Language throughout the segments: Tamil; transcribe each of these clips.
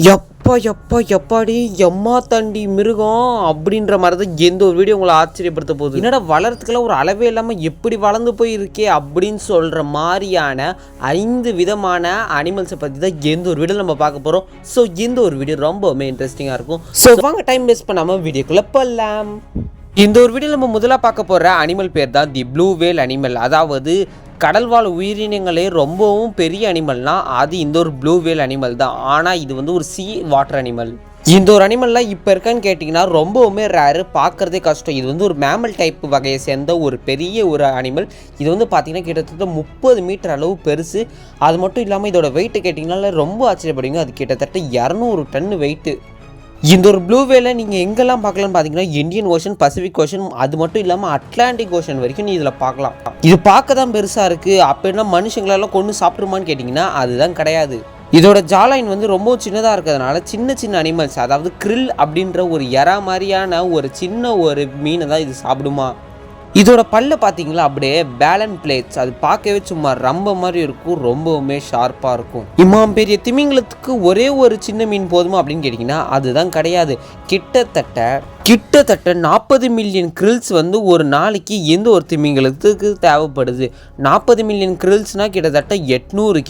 எப்பா எப்பா எப்பாடி எம்மா தண்டி மிருகம் அப்படின்ற மாதிரி தான் எந்த ஒரு வீடியோ உங்களை ஆச்சரியப்படுத்த போகுது. என்னடா வளர்றதுக்கெல்லாம் ஒரு அளவே இல்லாமல் எப்படி வளர்ந்து போய் இருக்கே அப்படின்னு சொல்கிற மாதிரியான 5 விதமான அனிமல்ஸை பற்றி தான் எந்த ஒரு வீடியோ நம்ம பார்க்க போகிறோம். ஸோ இந்த ஒரு வீடியோ ரொம்பவுமே இன்ட்ரெஸ்டிங்காக இருக்கும். ஸோ வாங்க டைம் வேஸ்ட் பண்ணாமல் வீடியோக்குள்ளே போகலாம். இந்த ஒரு வீடியோ நம்ம முதலாக பார்க்க போகிற அனிமல் பேர் தான் தி ப்ளூ வேல் அனிமல். அதாவது கடல்வாழ் உயிரினங்களே ரொம்பவும் பெரிய அனிமல்னா அது இந்த ஒரு ப்ளூ வேல் அனிமல் தான். ஆனால் இது வந்து ஒரு சீ வாட்டர் அனிமல். இந்த ஒரு அனிமல்லாம் இப்போ இருக்கான்னு கேட்டிங்கன்னா ரொம்பவுமே ரேரு, பார்க்குறதே கஷ்டம். இது வந்து ஒரு மேமல் டைப் வகையை சேர்ந்த ஒரு பெரிய ஒரு அனிமல். இது வந்து பார்த்திங்கன்னா கிட்டத்தட்ட 30 மீட்டர் அளவு பெருசு. அது மட்டும் இல்லாமல் இதோட வெயிட்டு கேட்டிங்கனால ரொம்ப ஆச்சரியப்படுவீங்க. அது கிட்டத்தட்ட 200 டன் வெயிட்டு. இந்த ஒரு ப்ளூ வேலை நீங்கள் எங்கெல்லாம் பார்க்கலான்னு பார்த்தீங்கன்னா இந்தியன் ஓஷன், பசிபிக் ஓஷன், அது மட்டும் இல்லாமல் அட்லாண்டிக் ஓஷன் வரைக்கும் நீ இதில் பார்க்கலாம். இது பார்க்க தான் பெருசாக இருக்குது. அப்படின்னா மனுஷங்களெல்லாம் கொண்டு சாப்பிட்ருமான்னு கேட்டிங்கன்னா அதுதான் கிடையாது. இதோட ஜாலைன் வந்து ரொம்ப சின்னதாக இருக்கிறதுனால சின்ன சின்ன அனிமல்ஸ், அதாவது கிரில் அப்படின்ற ஒரு எறா மாதிரியான ஒரு சின்ன ஒரு மீனை தான் இது சாப்பிடுமா. இதோட பல்ல பார்த்தீங்களா அப்படியே பேலன் பிளேட்ஸ், அது பார்க்கவே சும்மா ரம்ப மாதிரி இருக்கும், ரொம்பவுமே ஷார்ப்பாக இருக்கும். இம்மாம் பெரிய திமிங்கலத்துக்கு ஒரே ஒரு சின்ன மீன் போதுமா அப்படின்னு கேட்டிங்கன்னா அதுதான் கிடையாது. கிட்டத்தட்ட 40 மில்லியன் கிரில்ஸ் வந்து ஒரு நாளைக்கு எந்த ஒரு திமிங்கலத்துக்கு தேவைப்படுது. 40 மில்லியன் கிரில்ஸ்னால் கிட்டத்தட்ட 800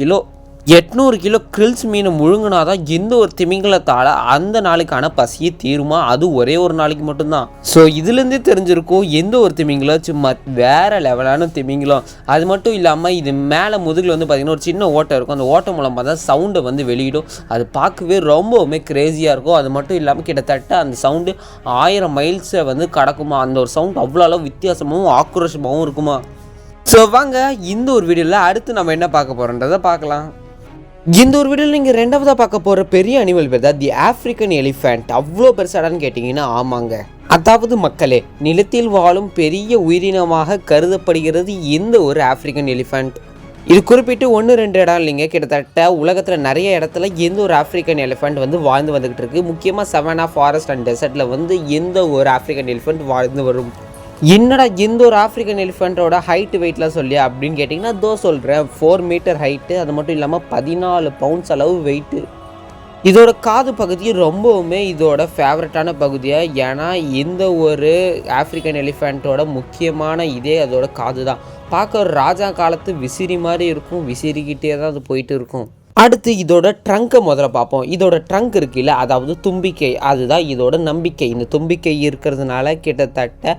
கிலோ கிரில்ஸ் மீனை முழுங்கினா தான் எந்த ஒரு திமிங்கலத்தால் அந்த நாளைக்கான பசியை தீருமா. அது ஒரே ஒரு நாளைக்கு மட்டும்தான். ஸோ இதுலேருந்தே தெரிஞ்சிருக்கும் எந்த ஒரு திமிங்கலம் சும்மா வேறு லெவலான திமிங்கலம். அது மட்டும் இல்லாமல் இது மேலே முதுகில் வந்து பார்த்திங்கன்னா ஒரு சின்ன ஓட்டை இருக்கும். அந்த ஓட்டை மூலமாக தான் சவுண்டை வந்து வெளியிடும். அது பார்க்கவே ரொம்பவுமே க்ரேஸியாக இருக்கும். அது மட்டும் இல்லாமல் கிட்டத்தட்ட அந்த சவுண்டு 1000 மைல்ஸை வந்து கடக்குமா. அந்த ஒரு சவுண்ட் அவ்வளோ அளவு வித்தியாசமாகவும் ஆக்ரோஷமாகவும் இருக்குமா. ஸோ வாங்க இந்த ஒரு வீடியோவில் அடுத்து நம்ம என்ன பார்க்க போகிறோன்றதை பார்க்கலாம். இந்த ஒரு வீடியோவில் நீங்கள் ரெண்டாவதாக பார்க்க போகிற பெரிய அனிமல் பேர் தான் தி ஆஃப்ரிக்கன் எலிஃபென்ட். அவ்வளோ பெருசாடான்னு கேட்டிங்கன்னா ஆமாங்க. அதாவது மக்களே, நிலத்தில் வாழும் பெரிய உயிரினமாக கருதப்படுகிறது இந்த ஒரு ஆஃப்ரிக்கன் எலிஃபென்ட். இது குறிப்பிட்டு 1-2 இடம் இல்லைங்க, கிட்டத்தட்ட உலகத்தில் நிறைய இடத்துல எந்த ஒரு ஆஃப்ரிக்கன் எலிஃபென்ட் வந்து வாழ்ந்து வந்துக்கிட்டு இருக்குது. முக்கியமாக சவானா, ஃபாரஸ்ட் அண்ட் டெசர்ட்டில் வந்து எந்த ஒரு ஆஃப்ரிக்கன் எலிஃபென்ட் வாழ்ந்து வரும். என்னடா எந்த ஒரு ஆஃப்ரிக்கன் எலிஃபெண்ட்டோட ஹைட்டு வெயிட்லாம் சொல்லி அப்படின்னு கேட்டிங்கன்னா தோ சொல்கிறேன். 4 மீட்டர் ஹைட்டு, அது மட்டும் இல்லாமல் 14 பவுண்ட்ஸ் அளவு வெயிட்டு. இதோட காது பகுதி ரொம்பவுமே இதோட ஃபேவரட்டான பகுதியாக. ஏன்னா இந்த ஒரு ஆஃப்ரிக்கன் எலிஃபெண்ட்டோட முக்கியமான இதே அதோட காது தான். பார்க்க ஒரு ராஜா காலத்து விசிறி மாதிரி இருக்கும், விசிறிக்கிட்டே தான் அது போயிட்டு இருக்கும். அடுத்து இதோட ட்ரங்கை முதல்ல பார்ப்போம். இதோட ட்ரங்க் இருக்குல்ல, அதாவது தும்பிக்கை, அதுதான் இதோட நம்பிக்கை. இந்த தும்பிக்கை இருக்கிறதுனால கிட்டத்தட்ட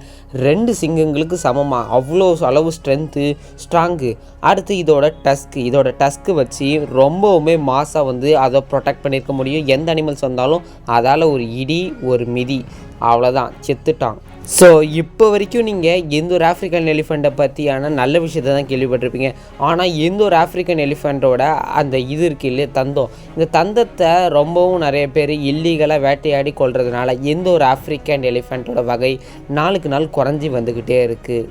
2 சிங்கங்களுக்கு சமமாக அவ்வளோ அளவு ஸ்ட்ராங்கு. அடுத்து இதோட டஸ்க்கு வச்சு ரொம்பவுமே மாசாக வந்து அதை ப்ரொடெக்ட் பண்ணியிருக்க முடியும். எந்த அனிமல்ஸ் வந்தாலும் அதால் ஒரு இடி ஒரு மிதி அவ்வளோதான், செத்துட்டான். ஸோ இப்போ வரைக்கும் நீங்கள் எந்த ஒரு ஆஃப்ரிக்கன் எலிஃபெண்ட்டை பற்றியான நல்ல விஷயத்தை தான் கேள்விப்பட்டிருப்பீங்க. ஆனால் எந்த ஒரு ஆஃப்ரிக்கன் எலிஃபெண்ட்டோட அந்த இது இருக்கு இல்லையே, தந்தம், இந்த தந்தத்தை ரொம்பவும் நிறைய பேர் இல்லீகலாக வேட்டையாடி கொள்றதுனால எந்த ஒரு ஆஃப்ரிக்கன் எலிஃபெண்ட்டோட வகை நாளுக்கு நாள் குறைஞ்சி வந்துக்கிட்டே இருக்குது.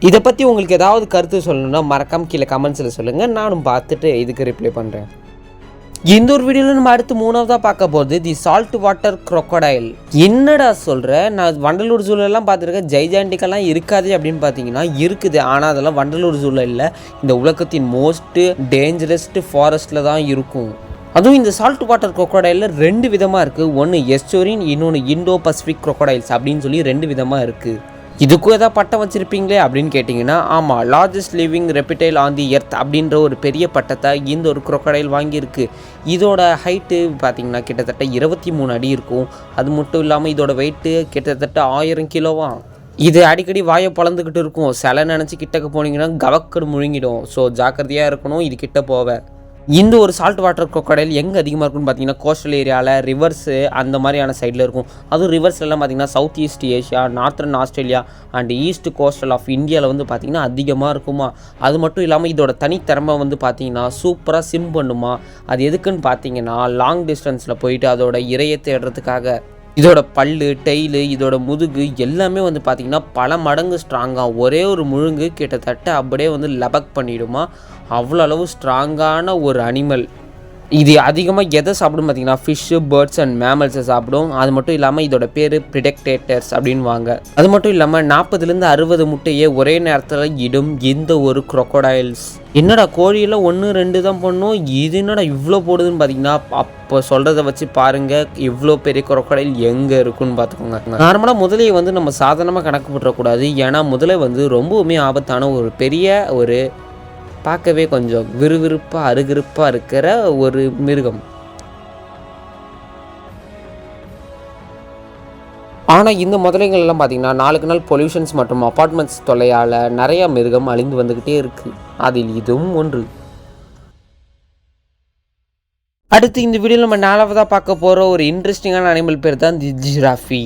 இதை பற்றி உங்களுக்கு ஏதாவது கருத்து சொல்லணுன்னா மறக்காம கீழே கமெண்ட்ஸில் சொல்லுங்கள், நானும் பார்த்துட்டு இதுக்கு ரிப்ளை பண்ணுறேன். இந்த ஒரு வீடியோவில் நம்ம அடுத்து 3ஆவதாக பார்க்க போகிறது தி சால்ட் வாட்டர் crocodile. என்னடா சொல்கிறேன், நான் வண்டலூர் ஜூலெல்லாம் பார்த்துருக்கேன், ஜெய்ஜாண்டிக்கெல்லாம் இருக்காது அப்படின்னு பார்த்தீங்கன்னா இருக்குது. ஆனால் அதெல்லாம் வண்டலூர் ஜூவில் இல்லை, இந்த உலகத்தின் மோஸ்ட்டு டேஞ்சரஸ்ட்டு ஃபாரஸ்ட்டில் தான் இருக்கும். அதுவும் இந்த சால்ட் வாட்டர் crocodile 2 விதமாக இருக்குது. ஒன்று எஸ்டோரின், இன்னொன்று இண்டோ பசிபிக் crocodiles அப்படின்னு சொல்லி 2 விதமாக இருக்குது. இதுக்கும் ஏதாவது பட்டம் வச்சுருப்பீங்களே அப்படின்னு கேட்டிங்கன்னா ஆமாம், largest living reptile on the earth அப்படின்ற ஒரு பெரிய பட்டத்தை இந்த ஒரு crocodile வாங்கியிருக்கு. இதோட ஹைட்டு பார்த்திங்கன்னா கிட்டத்தட்ட 23 அடி இருக்கும். அது மட்டும் இல்லாமல் இதோட வெயிட்டு கிட்டத்தட்ட 1000 கிலோவாம். இது அடிக்கடி வாயை பழந்துக்கிட்டு இருக்கும். சிலை நினச்சி கிட்டக்க போனீங்கன்னா கவக்கடு முழுங்கிடும். ஸோ ஜாக்கிரதையாக இருக்கணும் இது கிட்ட போவ. இந்த ஒரு சால்ட் வாட்டர் crocodile எங்கே அதிகமாக இருக்குன்னு பார்த்தீங்கன்னா கோஸ்டல் ஏரியாவில், ரிவர்ஸு அந்த மாதிரியான சைடில் இருக்கும். அதுவும் ரிவர்ஸ்லாம் பார்த்திங்கன்னா south east Asia, northern Australia and east coastal of இந்தியாவில் வந்து பார்த்திங்கன்னா அதிகமாக இருக்குமா. அது மட்டும் இல்லாமல் இதோட தனித்திறமை வந்து பார்த்திங்கன்னா சூப்பராக சிம் பண்ணுமா. அது எதுக்குன்னு பார்த்தீங்கன்னா லாங் டிஸ்டன்ஸில் போயிட்டு அதோட இரையை தேடுறதுக்காக. இதோட பல்லு, டெய்லு, இதோட முதுகு எல்லாமே வந்து பார்த்திங்கன்னா பல மடங்கு ஸ்ட்ராங்காக. ஒரே ஒரு முழுங்கு கிட்டத்தட்ட அப்படியே வந்து லபக் பண்ணிவிடுமா. அவ்வளோ அளவு ஸ்ட்ராங்கான ஒரு அனிமல். இது அதிகமாக எதை சாப்பிடும் பார்த்தீங்கன்னா ஃபிஷ்ஷு, பேர்ட்ஸ் அண்ட் மேமல்ஸை சாப்பிடும். அது மட்டும் இல்லாமல் இதோட பேர் ப்ரிடெக்டேட்டர்ஸ் அப்படின்வாங்க. அது மட்டும் இல்லாமல் 40லேருந்து 60 முட்டையை ஒரே நேரத்தில் இடும் இந்த ஒரு crocodiles. என்னடா கோழியில் 1 2 தான் பண்ணும், இது என்னடா இவ்வளோ போடுதுன்னு பார்த்தீங்கன்னா அப்போ சொல்கிறத வச்சு பாருங்கள் இவ்வளோ பெரிய crocodile எங்கே இருக்குன்னு பார்த்துக்கோங்க. நார்மலாக முதலையை வந்து நம்ம சாதாரணமாக கணக்கு போட்டுறக்கூடாது. ஏன்னா முதலை வந்து ரொம்பவுமே ஆபத்தான ஒரு பெரிய ஒரு பார்க்கவே கொஞ்சம் விறுவிறுப்பாக அருகிருப்பாக இருக்கிற ஒரு மிருகம். ஆனால் இந்த முதலைகள்லாம் பார்த்திங்கன்னா நாளுக்கு நாள் பொல்யூஷன்ஸ் மற்றும் அப்பார்ட்மெண்ட்ஸ் தொல்லையால் நிறையா மிருகம் அழிந்து வந்துக்கிட்டே இருக்குது. அதில் இதுவும் ஒன்று. அடுத்து இந்த வீடியோவில் நம்ம 4வதாக பார்க்க போகிற ஒரு இன்ட்ரெஸ்டிங்கான அனிமல் பேர் தான் தி ஜிராஃபி.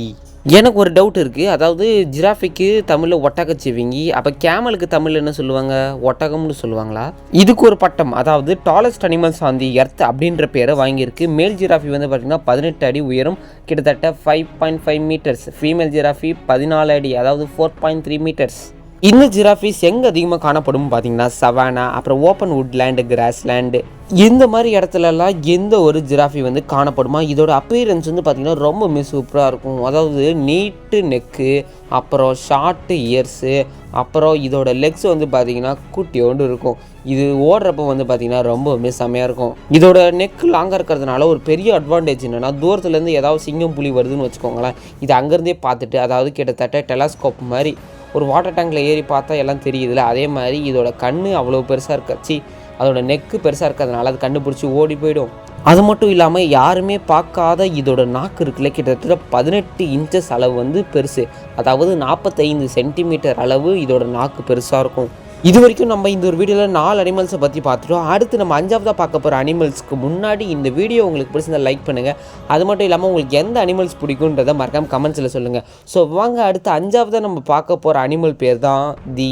எனக்கு ஒரு டவுட் இருக்குது. அதாவது ஜிராஃபிக்கு தமிழில் ஒட்டகச்சிவிங்கி, அப்போ கேமலுக்கு தமிழில் என்ன சொல்லுவாங்க? ஒட்டகம்னு சொல்லுவாங்களா? இதுக்கு ஒரு பட்டம், அதாவது tallest animals on the earth அப்படின்ற பேரை வாங்கியிருக்கு. மேல் ஜிராஃபி வந்து பார்த்திங்கன்னா 18 அடி உயரம், கிட்டத்தட்ட 5.5 மீட்டர்ஸ். ஃபீமேல் ஜிராஃபி 14 அடி, அதாவது 4.3 மீட்டர்ஸ். இந்த ஜிராஃபிஸ் எங்கே அதிகமாக காணப்படும் பார்த்தீங்கன்னா சவானா, அப்புறம் ஓப்பன் வுட்லேண்டு, கிராஸ்லேண்டு, இந்த மாதிரி இடத்துலலாம் எந்த ஒரு ஜிராஃபி வந்து காணப்படுமா. இதோட அப்பீரன்ஸ் வந்து பார்த்திங்கன்னா ரொம்பவுமே சூப்பராக இருக்கும். அதாவது நீட்டு நெக்கு, அப்புறம் ஷார்ட்டு இயர்ஸு, அப்புறம் இதோட லெக்ஸ் வந்து பார்த்திங்கன்னா குட்டியோண்டு இருக்கும். இது ஓடுறப்போ வந்து பார்த்திங்கன்னா ரொம்பவுமே செம்மையாக இருக்கும். இதோட நெக் லாங்காக இருக்கிறதுனால ஒரு பெரிய அட்வான்டேஜ் என்னென்னா, தூரத்துலேருந்து ஏதாவது சிங்கம் புலி வருதுன்னு வச்சுக்கோங்களேன், இது அங்கேருந்தே பார்த்துட்டு, அதாவது கிட்டத்தட்ட டெலஸ்கோப் மாதிரி ஒரு வாட்டர் டேங்கில் ஏறி பார்த்தா எல்லாம் தெரியுதுல்ல, அதே மாதிரி இதோட கண் அவ்வளோ பெருசாக இருக்காச்சு, அதோட நெக்கு பெருசாக இருக்கிறதுனால அது கண்டுபிடிச்சி ஓடி போயிடும். அது மட்டும் இல்லாமல் யாருமே பார்க்காத இதோட நாக்கு இருக்குல்ல, கிட்டத்தட்ட 18 இன்ச்சஸ் அளவு வந்து பெருசு, அதாவது 45 சென்டிமீட்டர் அளவு இதோட நாக்கு பெருசாக இருக்கும். இது வரைக்கும் நம்ம இந்த ஒரு வீடியோவில் 4 அனிமல்ஸை பற்றி பார்த்துட்டோம். அடுத்து நம்ம 5வதாக பார்க்க போகிற அனிமல்ஸ்க்கு முன்னாடி இந்த வீடியோ உங்களுக்கு பிடிச்சிருந்தா லைக் பண்ணுங்கள். அது மட்டும் இல்லாமல் உங்களுக்கு எந்த அனிமல்ஸ் பிடிக்குன்றதை மறக்காமல் கமெண்ட்ஸில் சொல்லுங்கள். ஸோ வாங்க, அடுத்து 5வதாக நம்ம பார்க்க போகிற அனிமல் பேர் தான் the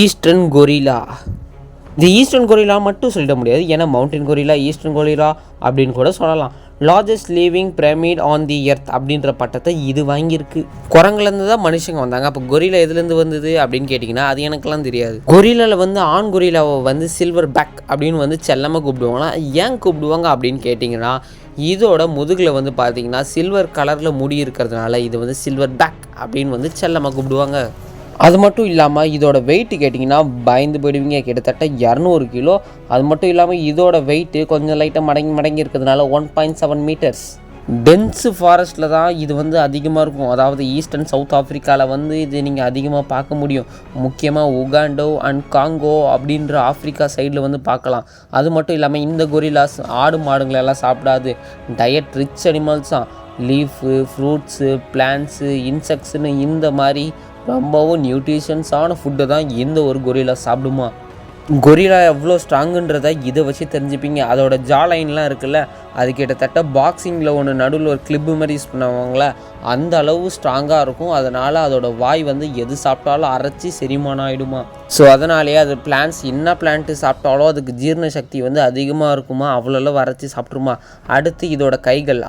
eastern gorilla. The eastern gorilla மட்டும் சொல்லிட முடியாது, ஏன்னா மவுண்டன் கொரில்லா, ஈஸ்டர்ன் கொரில்லா அப்படின்னு கூட சொல்லலாம். Largest living pyramid on the earth அப்படின்ற பட்டத்தை இது வாங்கியிருக்கு. குரங்குலேருந்து தான் மனுஷங்க வந்தாங்க. அப்போ கொரில்லா எதுலேருந்து வந்தது அப்படின்னு கேட்டிங்கன்னா அது எனக்குலாம் தெரியாது. கொரில்லாவில் வந்து ஆண் கொரில்லாவை வந்து சில்வர் பேக் அப்படின்னு வந்து செல்லமாக கூப்பிடுவாங்களாம். ஏன் கூப்பிடுவாங்க அப்படின்னு கேட்டிங்கன்னா, இதோட முதுகில் வந்து பார்த்திங்கன்னா சில்வர் கலரில் முடி இருக்கிறதுனால இது வந்து சில்வர் பேக் அப்படின்னு வந்து செல்லமாக கூப்பிடுவாங்க. அது மட்டும் இல்லாமல் இதோட வெயிட்டு கேட்டிங்கன்னா பயந்து போயிடுவீங்க, கிட்டத்தட்ட 200 கிலோ. அது மட்டும் இல்லாமல் இதோட வெயிட்டு கொஞ்சம் லைட்டாக மடங்கி இருக்கிறதுனால 1.7 மீட்டர்ஸ். டென்ஸு ஃபாரஸ்ட்டில் தான் இது வந்து அதிகமாக இருக்கும். அதாவது ஈஸ்ட் அண்ட் சவுத் ஆஃப்ரிக்காவில் வந்து இது நீங்கள் அதிகமாக பார்க்க முடியும். முக்கியமாக உகாண்டோ அண்ட் காங்கோ அப்படின்ற ஆஃப்ரிக்கா சைடில் வந்து பார்க்கலாம். அது மட்டும் இல்லாமல் இந்த கொரில்லாஸ் ஆடு மாடுங்களெல்லாம் சாப்பிடாது, டயட் ரிச் அனிமல்ஸ் தான். லீஃபு, ஃப்ரூட்ஸு, பிளான்ட்ஸு, இன்செக்ட்ஸுன்னு இந்த மாதிரி ரொம்பவும் நியூட்ரிஷன்ஸான ஃபுட்டை தான் இந்த ஒரு கொரில்லா சாப்பிடுமா. கொரில்லா எவ்வளோ ஸ்ட்ராங்குன்றதை இதை வச்சு தெரிஞ்சுப்பீங்க. அதோட ஜா லைன்லாம் இருக்குல்ல, அது கிட்டத்தட்ட பாக்ஸிங்கில் ஒன்று நடுவில் ஒரு கிளிப்பு மாதிரி யூஸ் பண்ணுவாங்களே, அந்த அளவு ஸ்ட்ராங்காக இருக்கும். அதனால் அதோட வாய் வந்து எது சாப்பிட்டாலும் அரைச்சி செரிமானம் ஆகிடுமா. ஸோ அதனாலேயே அது பிளான்ட்ஸ் என்ன பிளான்ட்டு சாப்பிட்டாலும் அதுக்கு ஜீரண சக்தி வந்து அதிகமாக இருக்குமா, அவ்வளோ அரைச்சி சாப்பிட்ருமா. அடுத்து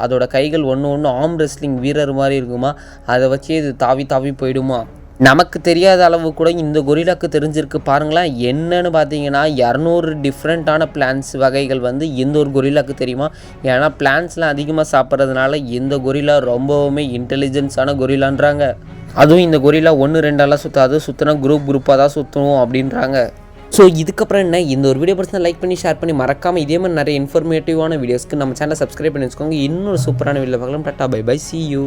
அதோட கைகள் ஒன்று ஆர்ம் ரெஸ்லிங் வீரர் மாதிரி இருக்குமா, அதை வச்சு இது தாவி போயிடுமா. நமக்கு தெரியாத அளவு கூட இந்த கொரில்லாக்கு தெரிஞ்சிருக்கு பாருங்களேன். என்னன்னு பார்த்தீங்கன்னா 200 டிஃப்ரெண்ட்டான பிளான்ட்ஸ் வகைகள் வந்து இந்த ஒரு கொரில்லாக்கு தெரியுமா. ஏன்னா பிளான்ட்ஸ்லாம் அதிகமாக சாப்பிட்றதுனால இந்த கொரில்லா ரொம்பவுமே இன்டெலிஜென்ஸான கொரில்லான்றாங்க. அதுவும் இந்த கொரில்லா 1 2 சுற்றாது, சுற்றினா குரூப்பாக தான் சுற்றணும் அப்படின்றாங்க. ஸோ இதுக்கப்புறம் என்ன, இந்த ஒரு வீடியோ பிடிச்சா லைக் பண்ணி ஷேர் பண்ணி மறக்காமல் இதே மாதிரி நிறைய இன்ஃபர்மேட்டிவான வீடியோஸ்க்கு நம்ம சேனலை சப்ஸ்கிரைப் பண்ணி வச்சுக்கோங்க. இன்னொரு சூப்பரான வீடியோ பார்க்கலாம். Tata, bye bye, see you.